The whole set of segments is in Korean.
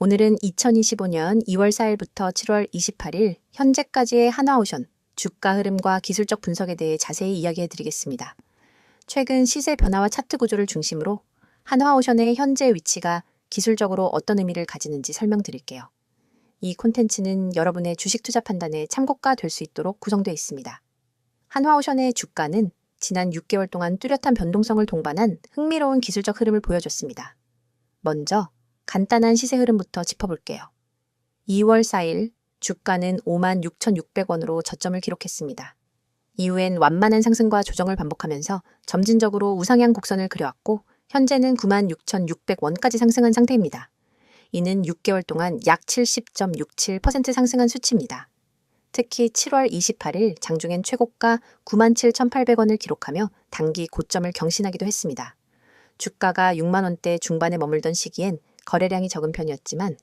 오늘은 2025년 2월 4일부터 7월 28일 현재까지의 한화오션 주가 흐름과 기술적 분석에 대해 자세히 이야기해 드리겠습니다. 최근 시세 변화와 차트 구조를 중심으로 한화오션의 현재 위치가 기술적으로 어떤 의미를 가지는지 설명드릴게요. 이 콘텐츠는 여러분의 주식 투자 판단에 참고가 될 수 있도록 구성되어 있습니다. 한화오션의 주가는 지난 6개월 동안 뚜렷한 변동성을 동반한 흥미로운 기술적 흐름을 보여줬습니다. 먼저 간단한 시세 흐름부터 짚어볼게요. 2월 4일 주가는 56,600원으로 저점을 기록했습니다. 이후엔 완만한 상승과 조정을 반복하면서 점진적으로 우상향 곡선을 그려왔고 현재는 96,600원까지 상승한 상태입니다. 이는 6개월 동안 약 70.67% 상승한 수치입니다. 특히 7월 28일 장중엔 최고가 97,800원을 기록하며 단기 고점을 경신하기도 했습니다. 주가가 6만원대 중반에 머물던 시기엔 거래량이 적은 편이었지만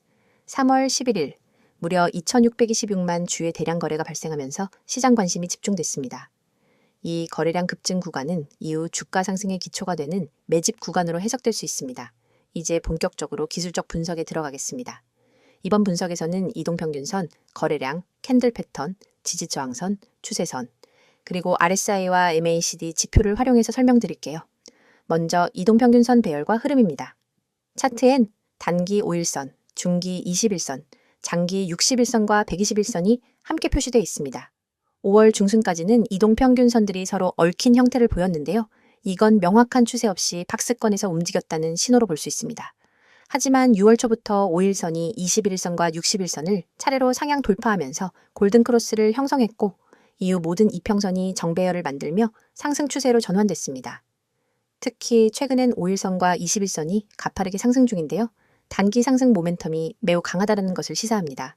3월 11일 무려 2,626만 주의 대량 거래가 발생하면서 시장 관심이 집중됐습니다. 이 거래량 급증 구간은 이후 주가 상승의 기초가 되는 매집 구간으로 해석될 수 있습니다. 이제 본격적으로 기술적 분석에 들어가겠습니다. 이번 분석에서는 이동평균선, 거래량, 캔들 패턴, 지지저항선, 추세선, 그리고 RSI와 MACD 지표를 활용해서 설명드릴게요. 먼저 이동평균선 배열과 흐름입니다. 차트엔 단기 5일선, 중기 21선, 장기 61선과 121선이 함께 표시되어 있습니다. 5월 중순까지는 이동평균선들이 서로 얽힌 형태를 보였는데요. 이건 명확한 추세 없이 박스권에서 움직였다는 신호로 볼 수 있습니다. 하지만 6월 초부터 5일선이 21일선과 61선을 차례로 상향 돌파하면서 골든크로스를 형성했고 이후 모든 이평선이 정배열을 만들며 상승 추세로 전환됐습니다. 특히 최근엔 5일선과 21선이 가파르게 상승 중인데요. 단기 상승 모멘텀이 매우 강하다는 것을 시사합니다.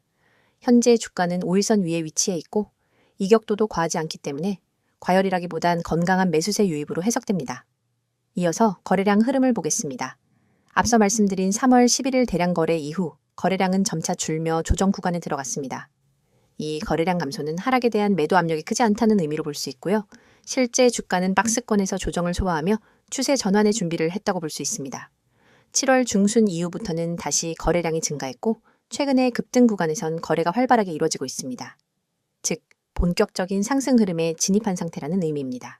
현재 주가는 5일선 위에 위치해 있고 이격도도 과하지 않기 때문에 과열이라기보단 건강한 매수세 유입으로 해석됩니다. 이어서 거래량 흐름을 보겠습니다. 앞서 말씀드린 3월 11일 대량 거래 이후 거래량은 점차 줄며 조정 구간에 들어갔습니다. 이 거래량 감소는 하락에 대한 매도 압력이 크지 않다는 의미로 볼 수 있고요. 실제 주가는 박스권에서 조정을 소화하며 추세 전환의 준비를 했다고 볼 수 있습니다. 7월 중순 이후부터는 다시 거래량이 증가했고 최근에 급등 구간에선 거래가 활발하게 이루어지고 있습니다. 즉, 본격적인 상승 흐름에 진입한 상태라는 의미입니다.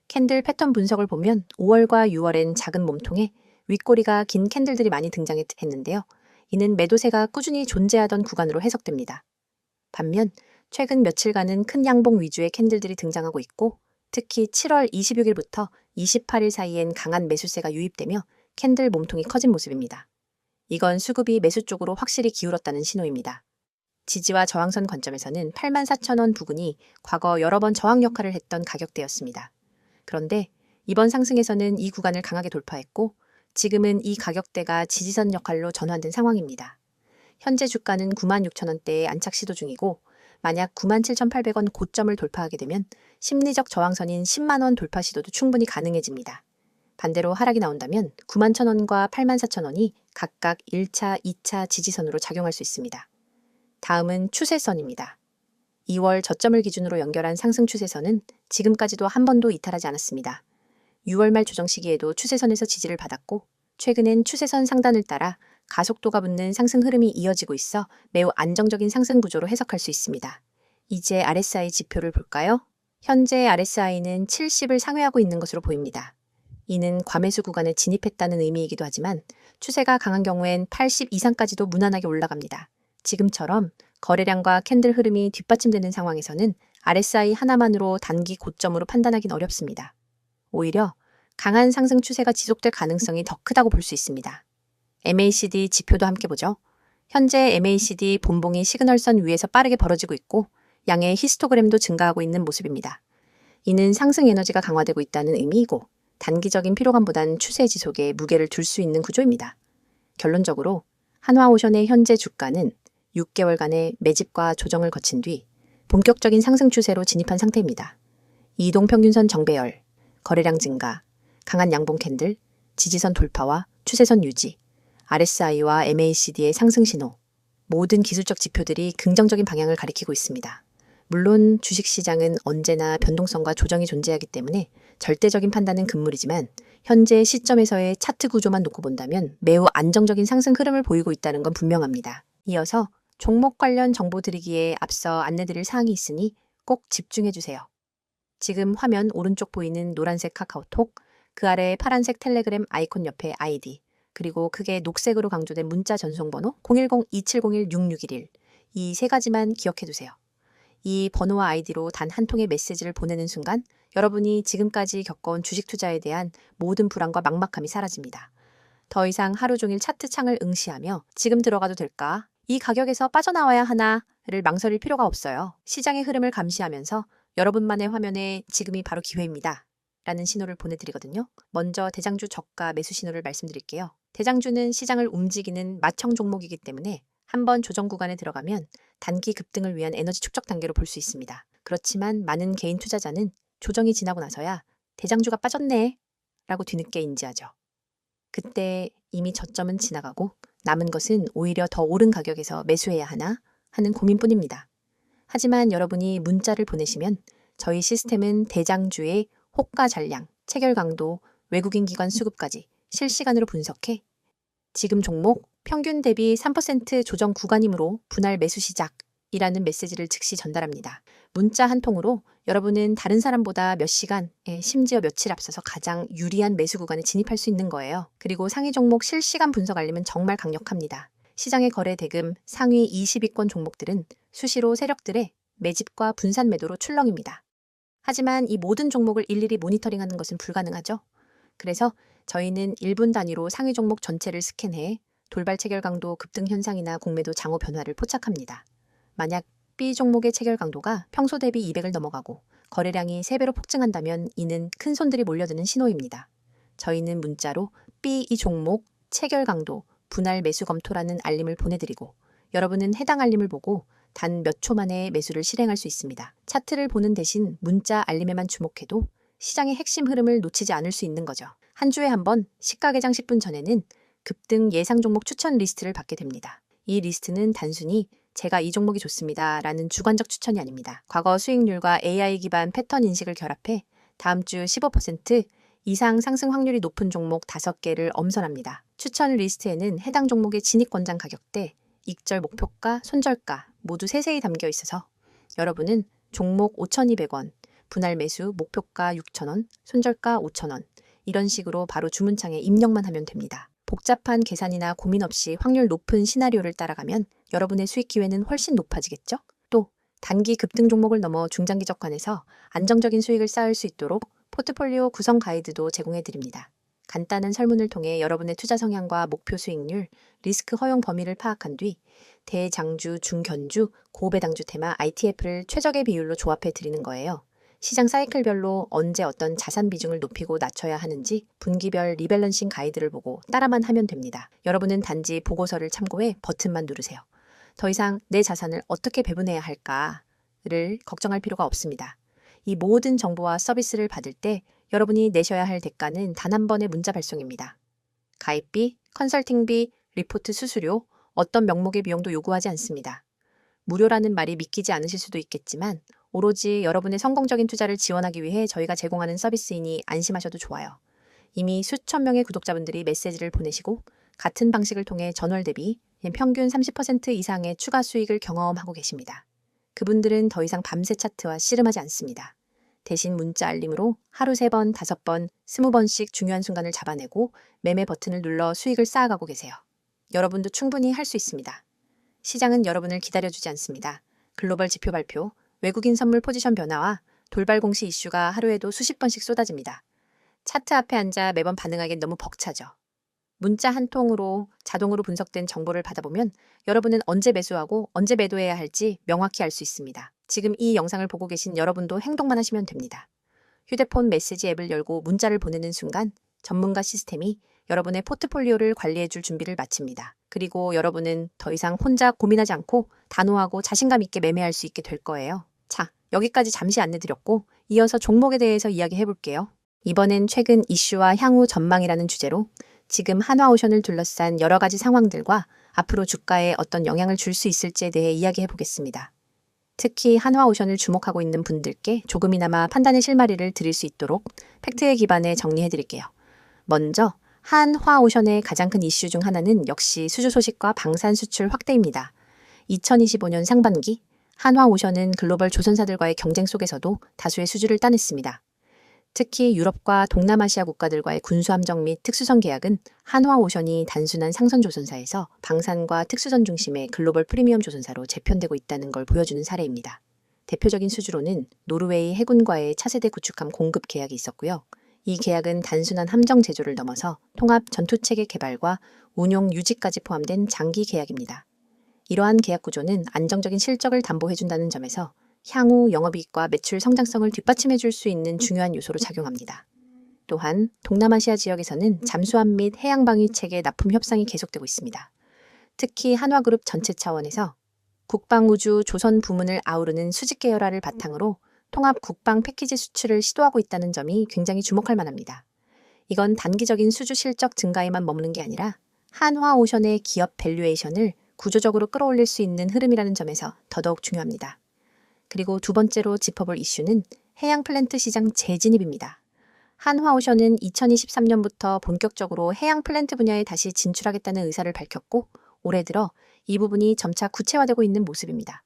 캔들 패턴 분석을 보면 5월과 6월엔 작은 몸통에 윗꼬리가 긴 캔들들이 많이 등장했는데요. 이는 매도세가 꾸준히 존재하던 구간으로 해석됩니다. 반면 최근 며칠간은 큰 양봉 위주의 캔들들이 등장하고 있고 특히 7월 26일부터 28일 사이엔 강한 매수세가 유입되며 캔들 몸통이 커진 모습입니다. 이건 수급이 매수 쪽으로 확실히 기울었다는 신호입니다. 지지와 저항선 관점에서는 84,000원 부근이 과거 여러 번 저항 역할을 했던 가격대였습니다. 그런데 이번 상승에서는 이 구간을 강하게 돌파했고 지금은 이 가격대가 지지선 역할로 전환된 상황입니다. 현재 주가는 96,000원대에 안착 시도 중이고 만약 97,800원 고점을 돌파하게 되면 심리적 저항선인 10만원 돌파 시도도 충분히 가능해집니다. 반대로 하락이 나온다면 91,000원과 84,000원이 각각 1차, 2차 지지선으로 작용할 수 있습니다. 다음은 추세선입니다. 2월 저점을 기준으로 연결한 상승 추세선은 지금까지도 한 번도 이탈하지 않았습니다. 6월 말 조정 시기에도 추세선에서 지지를 받았고 최근엔 추세선 상단을 따라 가속도가 붙는 상승 흐름이 이어지고 있어 매우 안정적인 상승 구조로 해석할 수 있습니다. 이제 RSI 지표를 볼까요? 현재 RSI는 70을 상회하고 있는 것으로 보입니다. 이는 과매수 구간에 진입했다는 의미이기도 하지만 추세가 강한 경우엔 80 이상까지도 무난하게 올라갑니다. 지금처럼 거래량과 캔들 흐름이 뒷받침되는 상황에서는 RSI 하나만으로 단기 고점으로 판단하기는 어렵습니다. 오히려 강한 상승 추세가 지속될 가능성이 더 크다고 볼 수 있습니다. MACD 지표도 함께 보죠. 현재 MACD 본봉이 시그널선 위에서 빠르게 벌어지고 있고 양의 히스토그램도 증가하고 있는 모습입니다. 이는 상승 에너지가 강화되고 있다는 의미이고 단기적인 피로감보단 추세 지속에 무게를 둘 수 있는 구조입니다. 결론적으로 한화오션의 현재 주가는 6개월간의 매집과 조정을 거친 뒤 본격적인 상승 추세로 진입한 상태입니다. 이동평균선 정배열, 거래량 증가, 강한 양봉 캔들, 지지선 돌파와 추세선 유지, RSI와 MACD의 상승 신호, 모든 기술적 지표들이 긍정적인 방향을 가리키고 있습니다. 물론 주식시장은 언제나 변동성과 조정이 존재하기 때문에 절대적인 판단은 금물이지만 현재 시점에서의 차트 구조만 놓고 본다면 매우 안정적인 상승 흐름을 보이고 있다는 건 분명합니다. 이어서 종목 관련 정보 드리기에 앞서 안내드릴 사항이 있으니 꼭 집중해주세요. 지금 화면 오른쪽 보이는 노란색 카카오톡, 그 아래 파란색 텔레그램 아이콘 옆에 아이디, 그리고 크게 녹색으로 강조된 문자 전송번호 010-2701-6611, 이 세 가지만 기억해두세요. 이 번호와 아이디로 단 한 통의 메시지를 보내는 순간 여러분이 지금까지 겪어온 주식 투자에 대한 모든 불안과 막막함이 사라집니다. 더 이상 하루 종일 차트 창을 응시하며 지금 들어가도 될까? 이 가격에서 빠져나와야 하나를 망설일 필요가 없어요. 시장의 흐름을 감시하면서 여러분만의 화면에 지금이 바로 기회입니다. 라는 신호를 보내드리거든요. 먼저 대장주 저가 매수 신호를 말씀드릴게요. 대장주는 시장을 움직이는 마청 종목이기 때문에 한번 조정 구간에 들어가면 단기 급등을 위한 에너지 축적 단계로 볼 수 있습니다. 그렇지만 많은 개인 투자자는 조정이 지나고 나서야 대장주가 빠졌네 라고 뒤늦게 인지하죠. 그때 이미 저점은 지나가고 남은 것은 오히려 더 오른 가격에서 매수해야 하나 하는 고민뿐입니다. 하지만 여러분이 문자를 보내시면 저희 시스템은 대장주의 호가 잔량, 체결 강도, 외국인 기관 수급까지 실시간으로 분석해 지금 종목 평균 대비 3% 조정 구간이므로 분할 매수 시작이라는 메시지를 즉시 전달합니다. 문자 한 통으로 여러분은 다른 사람보다 몇 시간, 심지어 며칠 앞서서 가장 유리한 매수 구간에 진입할 수 있는 거예요. 그리고 상위 종목 실시간 분석 알림은 정말 강력합니다. 시장의 거래 대금 상위 20위권 종목들은 수시로 세력들의 매집과 분산 매도로 출렁입니다. 하지만 이 모든 종목을 일일이 모니터링하는 것은 불가능하죠. 그래서 저희는 1분 단위로 상위 종목 전체를 스캔해 돌발 체결 강도 급등 현상이나 공매도 장호 변화를 포착합니다. 만약 B 종목의 체결 강도가 평소 대비 200을 넘어가고 거래량이 3배로 폭증한다면 이는 큰 손들이 몰려드는 신호입니다. 저희는 문자로 B 이 종목 체결 강도 분할 매수 검토라는 알림을 보내드리고 여러분은 해당 알림을 보고 단 몇 초 만에 매수를 실행할 수 있습니다. 차트를 보는 대신 문자 알림에만 주목해도 시장의 핵심 흐름을 놓치지 않을 수 있는 거죠. 한 주에 한 번 시가 개장 10분 전에는 급등 예상 종목 추천 리스트를 받게 됩니다. 이 리스트는 단순히 제가 이 종목이 좋습니다 라는 주관적 추천이 아닙니다. 과거 수익률과 AI 기반 패턴 인식을 결합해 다음 주 15% 이상 상승 확률이 높은 종목 5개를 엄선합니다. 추천 리스트에는 해당 종목의 진입 권장 가격대, 익절 목표가, 손절가 모두 세세히 담겨 있어서 여러분은 종목 5,200원, 분할 매수 목표가 6,000원, 손절가 5,000원 이런 식으로 바로 주문창에 입력만 하면 됩니다. 복잡한 계산이나 고민 없이 확률 높은 시나리오를 따라가면 여러분의 수익 기회는 훨씬 높아지겠죠? 또 단기 급등 종목을 넘어 중장기적 관에서 안정적인 수익을 쌓을 수 있도록 포트폴리오 구성 가이드도 제공해 드립니다. 간단한 설문을 통해 여러분의 투자 성향과 목표 수익률, 리스크 허용 범위를 파악한 뒤 대장주, 중견주, 고배당주 테마 ITF를 최적의 비율로 조합해 드리는 거예요. 시장 사이클별로 언제 어떤 자산 비중을 높이고 낮춰야 하는지 분기별 리밸런싱 가이드를 보고 따라만 하면 됩니다. 여러분은 단지 보고서를 참고해 버튼만 누르세요. 더 이상 내 자산을 어떻게 배분해야 할까를 걱정할 필요가 없습니다. 이 모든 정보와 서비스를 받을 때 여러분이 내셔야 할 대가는 단 한 번의 문자 발송입니다. 가입비, 컨설팅비, 리포트 수수료, 어떤 명목의 비용도 요구하지 않습니다. 무료라는 말이 믿기지 않으실 수도 있겠지만 오로지 여러분의 성공적인 투자를 지원하기 위해 저희가 제공하는 서비스이니 안심하셔도 좋아요. 이미 수천 명의 구독자분들이 메시지를 보내시고 같은 방식을 통해 전월 대비 평균 30% 이상의 추가 수익을 경험하고 계십니다. 그분들은 더 이상 밤새 차트와 씨름하지 않습니다. 대신 문자 알림으로 하루 3번, 5번, 20번씩 중요한 순간을 잡아내고 매매 버튼을 눌러 수익을 쌓아가고 계세요. 여러분도 충분히 할 수 있습니다. 시장은 여러분을 기다려주지 않습니다. 글로벌 지표 발표, 외국인 선물 포지션 변화와 돌발 공시 이슈가 하루에도 수십 번씩 쏟아집니다. 차트 앞에 앉아 매번 반응하기엔 너무 벅차죠. 문자 한 통으로 자동으로 분석된 정보를 받아보면 여러분은 언제 매수하고 언제 매도해야 할지 명확히 알 수 있습니다. 지금 이 영상을 보고 계신 여러분도 행동만 하시면 됩니다. 휴대폰 메시지 앱을 열고 문자를 보내는 순간 전문가 시스템이 여러분의 포트폴리오를 관리해줄 준비를 마칩니다. 그리고 여러분은 더 이상 혼자 고민하지 않고 단호하고 자신감 있게 매매할 수 있게 될 거예요. 자, 여기까지 잠시 안내드렸고 이어서 종목에 대해서 이야기해 볼게요. 이번엔 최근 이슈와 향후 전망이라는 주제로 지금 한화오션을 둘러싼 여러 가지 상황들과 앞으로 주가에 어떤 영향을 줄 수 있을지에 대해 이야기해 보겠습니다. 특히 한화오션을 주목하고 있는 분들께 조금이나마 판단의 실마리를 드릴 수 있도록 팩트에 기반해 정리해드릴게요. 먼저 한화오션의 가장 큰 이슈 중 하나는 역시 수주 소식과 방산 수출 확대입니다. 2025년 상반기 한화오션은 글로벌 조선사들과의 경쟁 속에서도 다수의 수주를 따냈습니다. 특히 유럽과 동남아시아 국가들과의 군수함정 및 특수선 계약은 한화오션이 단순한 상선 조선사에서 방산과 특수선 중심의 글로벌 프리미엄 조선사로 재편되고 있다는 걸 보여주는 사례입니다. 대표적인 수주로는 노르웨이 해군과의 차세대 구축함 공급 계약이 있었고요. 이 계약은 단순한 함정 제조를 넘어서 통합 전투체계 개발과 운용 유지까지 포함된 장기 계약입니다. 이러한 계약 구조는 안정적인 실적을 담보해준다는 점에서 향후 영업이익과 매출 성장성을 뒷받침해줄 수 있는 중요한 요소로 작용합니다. 또한 동남아시아 지역에서는 잠수함 및 해양방위 체계 납품 협상이 계속되고 있습니다. 특히 한화그룹 전체 차원에서 국방우주 조선 부문을 아우르는 수직 계열화를 바탕으로 통합 국방 패키지 수출을 시도하고 있다는 점이 굉장히 주목할 만합니다. 이건 단기적인 수주 실적 증가에만 머무는 게 아니라 한화오션의 기업 밸류에이션을 구조적으로 끌어올릴 수 있는 흐름이라는 점에서 더더욱 중요합니다. 그리고 두 번째로 짚어볼 이슈는 해양 플랜트 시장 재진입입니다. 한화오션은 2023년부터 본격적으로 해양 플랜트 분야에 다시 진출하겠다는 의사를 밝혔고 올해 들어 이 부분이 점차 구체화되고 있는 모습입니다.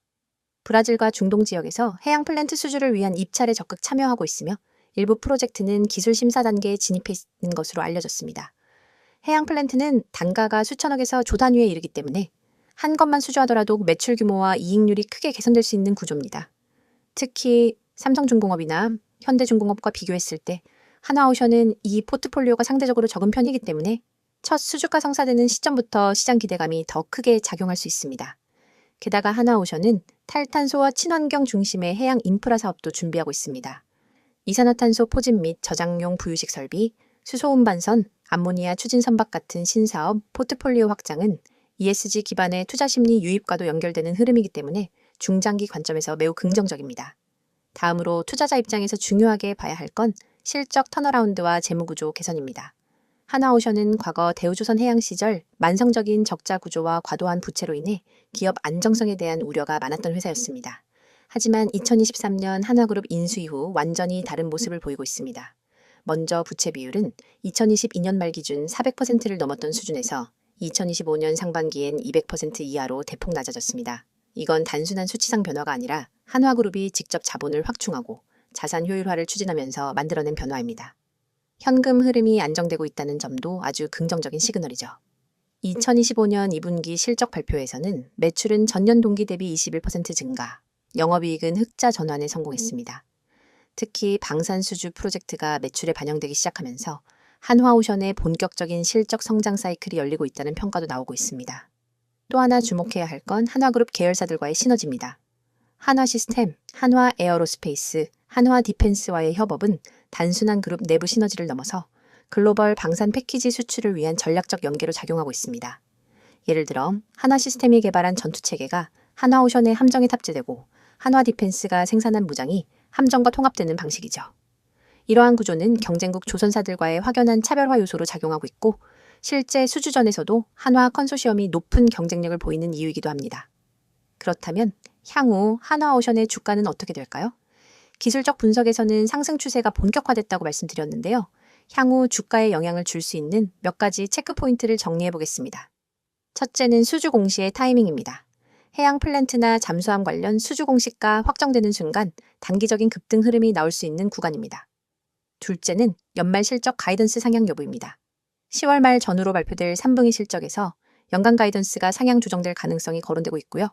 브라질과 중동 지역에서 해양 플랜트 수주를 위한 입찰에 적극 참여하고 있으며 일부 프로젝트는 기술 심사 단계에 진입해 있는 것으로 알려졌습니다. 해양 플랜트는 단가가 수천억에서 조 단위에 이르기 때문에 한 것만 수주하더라도 매출 규모와 이익률이 크게 개선될 수 있는 구조입니다. 특히 삼성중공업이나 현대중공업과 비교했을 때 한화오션은 이 포트폴리오가 상대적으로 적은 편이기 때문에 첫 수주가 성사되는 시점부터 시장 기대감이 더 크게 작용할 수 있습니다. 게다가 한화오션은 탈탄소와 친환경 중심의 해양 인프라 사업도 준비하고 있습니다. 이산화탄소 포집 및 저장용 부유식 설비, 수소 운반선, 암모니아 추진 선박 같은 신사업, 포트폴리오 확장은 ESG 기반의 투자 심리 유입과도 연결되는 흐름이기 때문에 중장기 관점에서 매우 긍정적입니다. 다음으로 투자자 입장에서 중요하게 봐야 할 건 실적 턴어라운드와 재무구조 개선입니다. 한화오션은 과거 대우조선 해양 시절 만성적인 적자 구조와 과도한 부채로 인해 기업 안정성에 대한 우려가 많았던 회사였습니다. 하지만 2023년 한화그룹 인수 이후 완전히 다른 모습을 보이고 있습니다. 먼저 부채 비율은 2022년 말 기준 400%를 넘었던 수준에서 2025년 상반기엔 200% 이하로 대폭 낮아졌습니다. 이건 단순한 수치상 변화가 아니라 한화그룹이 직접 자본을 확충하고 자산 효율화를 추진하면서 만들어낸 변화입니다. 현금 흐름이 안정되고 있다는 점도 아주 긍정적인 시그널이죠. 2025년 2분기 실적 발표에서는 매출은 전년 동기 대비 21% 증가, 영업이익은 흑자 전환에 성공했습니다. 특히 방산 수주 프로젝트가 매출에 반영되기 시작하면서 한화오션의 본격적인 실적 성장 사이클이 열리고 있다는 평가도 나오고 있습니다. 또 하나 주목해야 할 건 한화그룹 계열사들과의 시너지입니다. 한화시스템, 한화에어로스페이스, 한화디펜스와의 협업은 단순한 그룹 내부 시너지를 넘어서 글로벌 방산 패키지 수출을 위한 전략적 연계로 작용하고 있습니다. 예를 들어 한화시스템이 개발한 전투체계가 한화오션의 함정에 탑재되고 한화디펜스가 생산한 무장이 함정과 통합되는 방식이죠. 이러한 구조는 경쟁국 조선사들과의 확연한 차별화 요소로 작용하고 있고 실제 수주전에서도 한화 컨소시엄이 높은 경쟁력을 보이는 이유이기도 합니다. 그렇다면 향후 한화오션의 주가는 어떻게 될까요? 기술적 분석에서는 상승 추세가 본격화됐다고 말씀드렸는데요. 향후 주가에 영향을 줄 수 있는 몇 가지 체크포인트를 정리해 보겠습니다. 첫째는 수주 공시의 타이밍입니다. 해양 플랜트나 잠수함 관련 수주 공시가 확정되는 순간 단기적인 급등 흐름이 나올 수 있는 구간입니다. 둘째는 연말 실적 가이던스 상향 여부입니다. 10월 말 전후로 발표될 3분기 실적에서 연간 가이던스가 상향 조정될 가능성이 거론되고 있고요.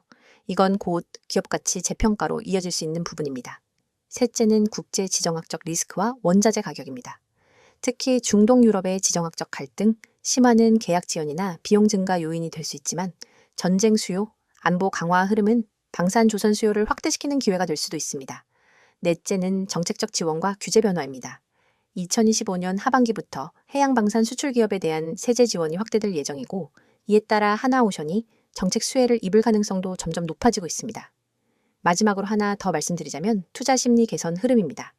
이건 곧 기업 가치 재평가로 이어질 수 있는 부분입니다. 셋째는 국제 지정학적 리스크와 원자재 가격입니다. 특히 중동 유럽의 지정학적 갈등, 심화는 계약 지연이나 비용 증가 요인이 될 수 있지만 전쟁 수요, 안보 강화 흐름은 방산 조선 수요를 확대시키는 기회가 될 수도 있습니다. 넷째는 정책적 지원과 규제 변화입니다. 2025년 하반기부터 해양방산 수출 기업에 대한 세제 지원이 확대될 예정이고 이에 따라 한화오션이 정책 수혜를 입을 가능성도 점점 높아지고 있습니다. 마지막으로 하나 더 말씀드리자면 투자 심리 개선 흐름입니다.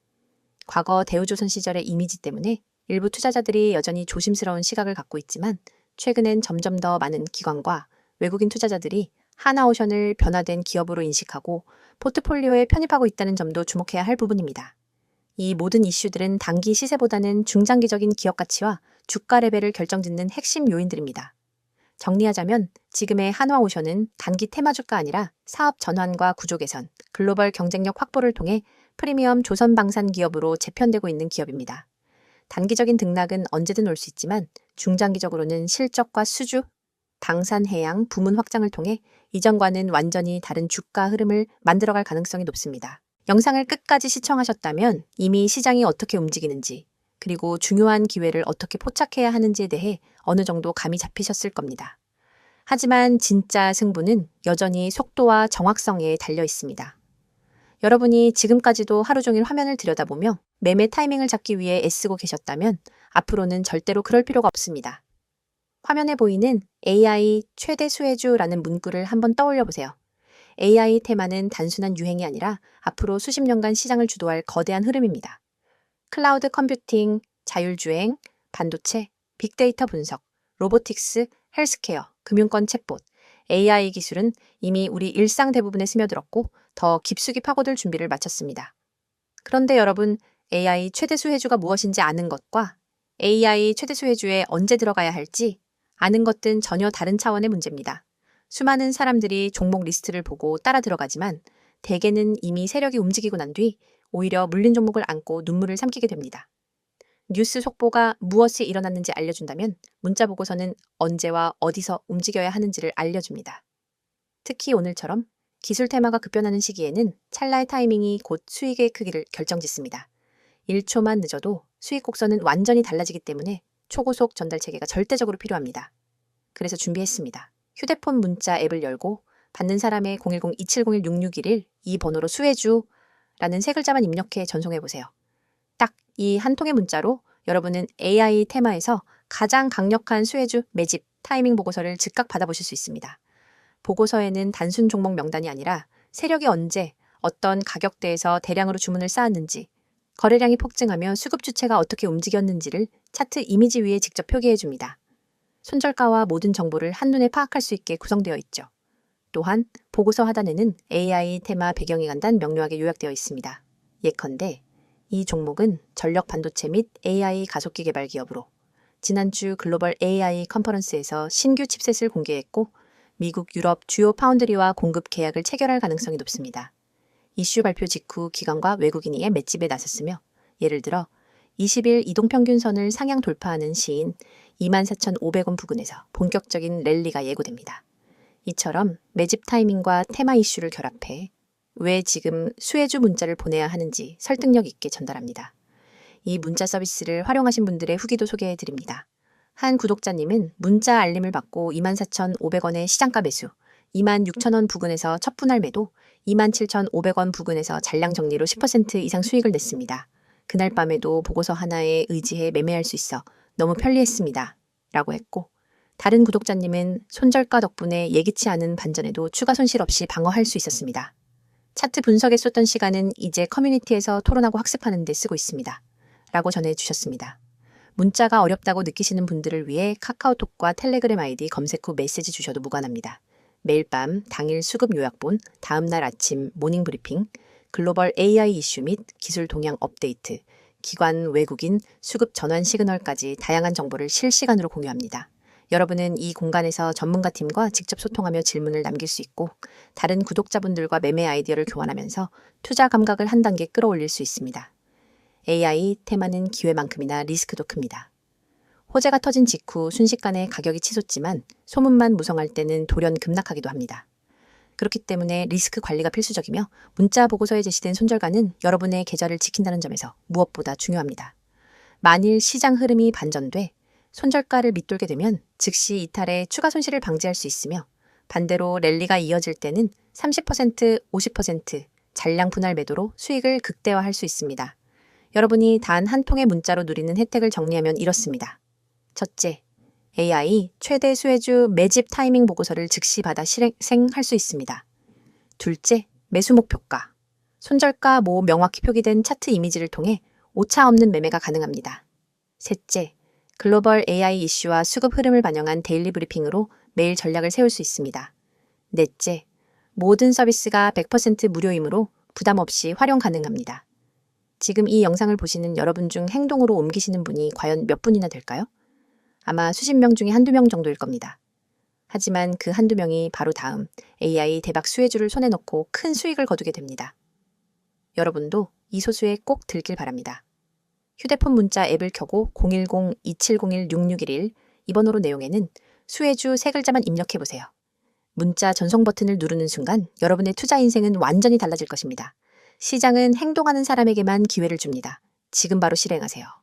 과거 대우조선 시절의 이미지 때문에 일부 투자자들이 여전히 조심스러운 시각을 갖고 있지만 최근엔 점점 더 많은 기관과 외국인 투자자들이 하나오션을 변화된 기업으로 인식하고 포트폴리오에 편입하고 있다는 점도 주목해야 할 부분입니다. 이 모든 이슈들은 단기 시세보다는 중장기적인 기업 가치와 주가 레벨을 결정짓는 핵심 요인들입니다. 정리하자면 지금의 한화오션은 단기 테마주가 아니라 사업 전환과 구조 개선, 글로벌 경쟁력 확보를 통해 프리미엄 조선 방산 기업으로 재편되고 있는 기업입니다. 단기적인 등락은 언제든 올 수 있지만 중장기적으로는 실적과 수주, 방산 해양, 부문 확장을 통해 이전과는 완전히 다른 주가 흐름을 만들어갈 가능성이 높습니다. 영상을 끝까지 시청하셨다면 이미 시장이 어떻게 움직이는지, 그리고 중요한 기회를 어떻게 포착해야 하는지에 대해 어느 정도 감이 잡히셨을 겁니다. 하지만 진짜 승부는 여전히 속도와 정확성에 달려 있습니다. 여러분이 지금까지도 하루 종일 화면을 들여다보며 매매 타이밍을 잡기 위해 애쓰고 계셨다면 앞으로는 절대로 그럴 필요가 없습니다. 화면에 보이는 AI 최대 수혜주라는 문구를 한번 떠올려 보세요. AI 테마는 단순한 유행이 아니라 앞으로 수십 년간 시장을 주도할 거대한 흐름입니다. 클라우드 컴퓨팅, 자율주행, 반도체, 빅데이터 분석, 로보틱스, 헬스케어, 금융권 챗봇, AI 기술은 이미 우리 일상 대부분에 스며들었고 더 깊숙이 파고들 준비를 마쳤습니다. 그런데 여러분, AI 최대 수혜주가 무엇인지 아는 것과 AI 최대 수혜주에 언제 들어가야 할지 아는 것은 전혀 다른 차원의 문제입니다. 수많은 사람들이 종목 리스트를 보고 따라 들어가지만 대개는 이미 세력이 움직이고 난 뒤 오히려 물린 종목을 안고 눈물을 삼키게 됩니다. 뉴스 속보가 무엇이 일어났는지 알려준다면 문자 보고서는 언제와 어디서 움직여야 하는지를 알려줍니다. 특히 오늘처럼 기술 테마가 급변하는 시기에는 찰나의 타이밍이 곧 수익의 크기를 결정짓습니다. 1초만 늦어도 수익 곡선은 완전히 달라지기 때문에 초고속 전달 체계가 절대적으로 필요합니다. 그래서 준비했습니다. 휴대폰 문자 앱을 열고 받는 사람의 010-2701-6611 이 번호로 수혜주라는 세 글자만 입력해 전송해보세요. 딱 이 한 통의 문자로 여러분은 AI 테마에서 가장 강력한 수혜주 매집 타이밍 보고서를 즉각 받아보실 수 있습니다. 보고서에는 단순 종목 명단이 아니라 세력이 언제 어떤 가격대에서 대량으로 주문을 쌓았는지, 거래량이 폭증하며 수급 주체가 어떻게 움직였는지를 차트 이미지 위에 직접 표기해 줍니다. 손절가와 모든 정보를 한눈에 파악할 수 있게 구성되어 있죠. 또한 보고서 하단에는 AI 테마 배경이 간단 명료하게 요약되어 있습니다. 예컨대 이 종목은 전력 반도체 및 AI 가속기 개발 기업으로 지난주 글로벌 AI 컨퍼런스에서 신규 칩셋을 공개했고 미국, 유럽 주요 파운드리와 공급 계약을 체결할 가능성이 높습니다. 이슈 발표 직후 기관과 외국인이 맷집에 나섰으며 예를 들어 20일 이동평균선을 상향 돌파하는 시인 24,500원 부근에서 본격적인 랠리가 예고됩니다. 이처럼 매집 타이밍과 테마 이슈를 결합해 왜 지금 수혜주 문자를 보내야 하는지 설득력 있게 전달합니다. 이 문자 서비스를 활용하신 분들의 후기도 소개해 드립니다. 한 구독자님은 문자 알림을 받고 24,500원의 시장가 매수, 26,000원 부근에서 첫 분할 매도, 27,500원 부근에서 잔량 정리로 10% 이상 수익을 냈습니다. 그날 밤에도 보고서 하나에 의지해 매매할 수 있어 너무 편리했습니다. 라고 했고, 다른 구독자님은 손절가 덕분에 예기치 않은 반전에도 추가 손실 없이 방어할 수 있었습니다. 차트 분석에 쏟던 시간은 이제 커뮤니티에서 토론하고 학습하는 데 쓰고 있습니다. 라고 전해주셨습니다. 문자가 어렵다고 느끼시는 분들을 위해 카카오톡과 텔레그램 아이디 검색 후 메시지 주셔도 무관합니다. 매일 밤 당일 수급 요약본, 다음날 아침 모닝 브리핑, 글로벌 AI 이슈 및 기술 동향 업데이트, 기관, 외국인, 수급 전환 시그널까지 다양한 정보를 실시간으로 공유합니다. 여러분은 이 공간에서 전문가팀과 직접 소통하며 질문을 남길 수 있고 다른 구독자분들과 매매 아이디어를 교환하면서 투자 감각을 한 단계 끌어올릴 수 있습니다. AI 테마는 기회만큼이나 리스크도 큽니다. 호재가 터진 직후 순식간에 가격이 치솟지만 소문만 무성할 때는 돌연 급락하기도 합니다. 그렇기 때문에 리스크 관리가 필수적이며 문자 보고서에 제시된 손절가는 여러분의 계좌를 지킨다는 점에서 무엇보다 중요합니다. 만일 시장 흐름이 반전돼 손절가를 밑돌게 되면 즉시 이탈해 추가 손실을 방지할 수 있으며 반대로 랠리가 이어질 때는 30%, 50% 잔량 분할 매도로 수익을 극대화할 수 있습니다. 여러분이 단 한 통의 문자로 누리는 혜택을 정리하면 이렇습니다. 첫째, AI 최대 수혜주 매집 타이밍 보고서를 즉시 받아 실행할 수 있습니다. 둘째, 매수 목표가. 손절가 모 명확히 표기된 차트 이미지를 통해 오차 없는 매매가 가능합니다. 셋째, 글로벌 AI 이슈와 수급 흐름을 반영한 데일리 브리핑으로 매일 전략을 세울 수 있습니다. 넷째, 모든 서비스가 100% 무료이므로 부담 없이 활용 가능합니다. 지금 이 영상을 보시는 여러분 중 행동으로 옮기시는 분이 과연 몇 분이나 될까요? 아마 수십 명 중에 한두 명 정도일 겁니다. 하지만 그 한두 명이 바로 다음 AI 대박 수혜주를 손에 넣고 큰 수익을 거두게 됩니다. 여러분도 이 소수에 꼭 들길 바랍니다. 휴대폰 문자 앱을 켜고 010-2701-6611 이 번호로 내용에는 수혜주 세 글자만 입력해보세요. 문자 전송 버튼을 누르는 순간 여러분의 투자 인생은 완전히 달라질 것입니다. 시장은 행동하는 사람에게만 기회를 줍니다. 지금 바로 실행하세요.